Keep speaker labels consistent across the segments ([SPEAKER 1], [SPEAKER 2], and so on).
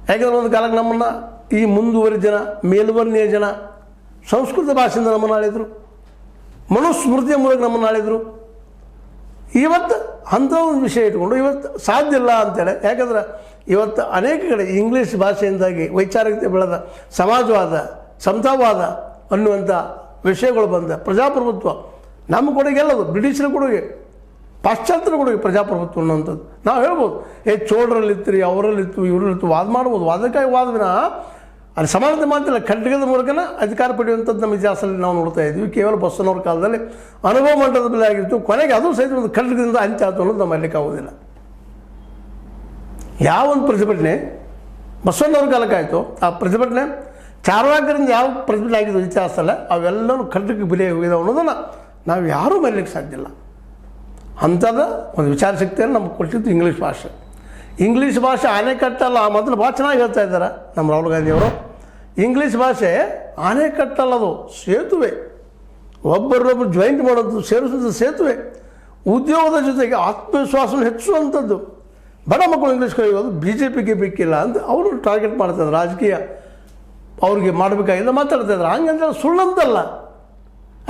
[SPEAKER 1] ಯಾಕೆಂದ್ರೆ ಒಂದು ಕಾಲಕ್ಕೆ ನಮ್ಮನ್ನು ಈ ಮುಂದುವರಿದ ಜನ, ಮೇಲ್ವರ್ಣೀಯ ಜನ ಸಂಸ್ಕೃತ ಭಾಷೆಯಿಂದ ನಮ್ಮನ್ನು ಆಳಿದರು, ಮನುಸ್ಮೃತಿಯ ಮೂಲಕ ನಮ್ಮನ್ನು ಆಳಿದರು. ಇವತ್ತು ಅಂಥ ಒಂದು ವಿಷಯ ಇಟ್ಕೊಂಡು ಇವತ್ತು ಸಾಧ್ಯ ಇಲ್ಲ ಅಂತೇಳಿ. ಯಾಕಂದ್ರೆ ಇವತ್ತು ಅನೇಕ ಕಡೆ ಇಂಗ್ಲೀಷ್ ಭಾಷೆಯಿಂದಾಗಿ ವೈಚಾರಿಕತೆ ಬೆಳೆದ ಸಮಾಜವಾದ, ಸಮತಾವಾದ ಅನ್ನುವಂಥ ವಿಷಯಗಳು ಬಂದ ಪ್ರಜಾಪ್ರಭುತ್ವ ನಮ್ಮ ಕೊಡುಗೆ ಎಲ್ಲದು, ಬ್ರಿಟಿಷರ ಕೊಡುಗೆ, ಪಾಶ್ಚಾತ್ಯರ ಕೊಡುಗೆ ಪ್ರಜಾಪ್ರಭುತ್ವ ಅನ್ನುವಂಥದ್ದು. ನಾವು ಹೇಳ್ಬೋದು ಚೋಳರಲ್ಲಿತ್ತು ರೀ, ಅವರಲ್ಲಿತ್ತು, ಇವರಲ್ಲಿತ್ತು, ವಾದ ಮಾಡ್ಬೋದು. ವಾದಕ್ಕಾಗಿ ವಾದವಿನ ಅಲ್ಲಿ ಸಮಾನತೆ ಮಾತಿಲ್ಲ, ಖಡ್ಗದ ಮೂಲಕನ ಅಧಿಕಾರ ಪಡೆಯುವಂಥದ್ದು ನಮ್ಮ ಇತಿಹಾಸದಲ್ಲಿ ನಾವು ನೋಡ್ತಾ ಇದ್ವಿ. ಕೇವಲ ಬಸವನವ್ರ ಕಾಲದಲ್ಲಿ ಅನುಭವ ಮಂಟದ ಬೆಲೆ ಆಗಿತ್ತು, ಕೊನೆಗೆ ಅದು ಸಹಿತ ಒಂದು ಖಡ್ಗದಿಂದ ಅಂತ್ಯ ಆಯಿತು ಅನ್ನೋದು ನಮ್ಮ ಮರೀಲಿಕ್ಕೆ ಆಗೋದಿಲ್ಲ. ಯಾವೊಂದು ಪ್ರತಿಭಟನೆ ಬಸವಣ್ಣವ್ರ ಕಾಲಕ್ಕಾಯಿತು, ಆ ಪ್ರತಿಭಟನೆ ಚಾರ್ವಾಕರಿಂದ ಯಾವ ಪ್ರತಿಭಟನೆ ಆಗಿದ್ದು ಇತಿಹಾಸದಲ್ಲ, ಅವೆಲ್ಲವೂ ಖಡ್ಗಕ್ಕೆ ಬೆಲೆ ಹೋಗಿದಾವೆ ಅನ್ನೋದನ್ನು ನಾವು ಯಾರೂ ಮರೀಲಿಕ್ಕೆ ಸಾಧ್ಯ ಇಲ್ಲ. ಅಂಥದ್ದು ಒಂದು ವಿಚಾರ ಶಕ್ತಿಯನ್ನು ನಮ್ಗೆ ಕೊಟ್ಟಿದ್ದು ಇಂಗ್ಲೀಷ್ ಭಾಷೆ. ಇಂಗ್ಲೀಷ್ ಭಾಷೆ ಆನೆಕಟ್ಟಲ್ಲ, ಮೊದಲು ಭಾಳ ಚೆನ್ನಾಗಿ ಹೇಳ್ತಾ ಇದ್ದಾರೆ ನಮ್ಮ ರಾಹುಲ್ ಗಾಂಧಿಯವರು. ಇಂಗ್ಲೀಷ್ ಭಾಷೆ ಆನೆಕಟ್ಟಲ್ಲದು, ಸೇತುವೆ, ಒಬ್ಬರೊಬ್ಬರು ಜಾಯಿಂಟ್ ಮಾಡೋದು, ಸೇರಿಸೋದು ಸೇತುವೆ. ಉದ್ಯೋಗದ ಜೊತೆಗೆ ಆತ್ಮವಿಶ್ವಾಸವನ್ನು ಹೆಚ್ಚುವಂಥದ್ದು. ಬಡ ಮಕ್ಕಳು ಇಂಗ್ಲೀಷ್ ಕಲಿಯೋದು BJPಗೆ ಬೇಕಿಲ್ಲ ಅಂತ ಅವರು ಟಾರ್ಗೆಟ್ ಮಾಡ್ತಾಯಿದ್ರು. ರಾಜಕೀಯ ಅವ್ರಿಗೆ ಮಾಡಬೇಕಾಗಿಲ್ಲ ಮಾತಾಡ್ತಾಯಿದ್ರು. ಹಂಗಂದ್ರೆ ಸುಳ್ಳಂತಲ್ಲ.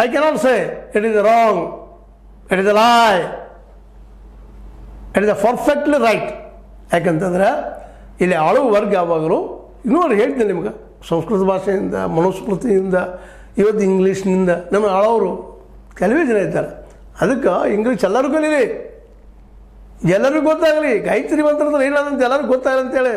[SPEAKER 1] I cannot say it is wrong, it is a lie, it is a perfectly right. ಯಾಕಂತಂದ್ರೆ ಇಲ್ಲಿ ಆಳುವ ವರ್ಗ ಯಾವಾಗಲೂ ಇನ್ನೂ ಹೇಳ್ತೀನಿ ನಿಮ್ಗೆ, ಸಂಸ್ಕೃತ ಭಾಷೆಯಿಂದ, ಮನುಸ್ಮೃತಿಯಿಂದ, ಇವತ್ತು ಇಂಗ್ಲೀಷ್ನಿಂದ ನಮ್ಮ ಆಳವರು ಕೆಲವೇ ಜನ ಇದ್ದಾರೆ. ಅದಕ್ಕೆ ಇಂಗ್ಲೀಷ್ ಎಲ್ಲರಿಗೂ ಕಲೀಲಿ, ಎಲ್ಲರಿಗೂ ಗೊತ್ತಾಗಲಿ. ಗಾಯತ್ರಿ ಮಂತ್ರದಲ್ಲಿ ಇಲ್ಲದಂತ ಎಲ್ಲರಿಗೂ ಗೊತ್ತಾಗಲಿ ಅಂತೇಳಿ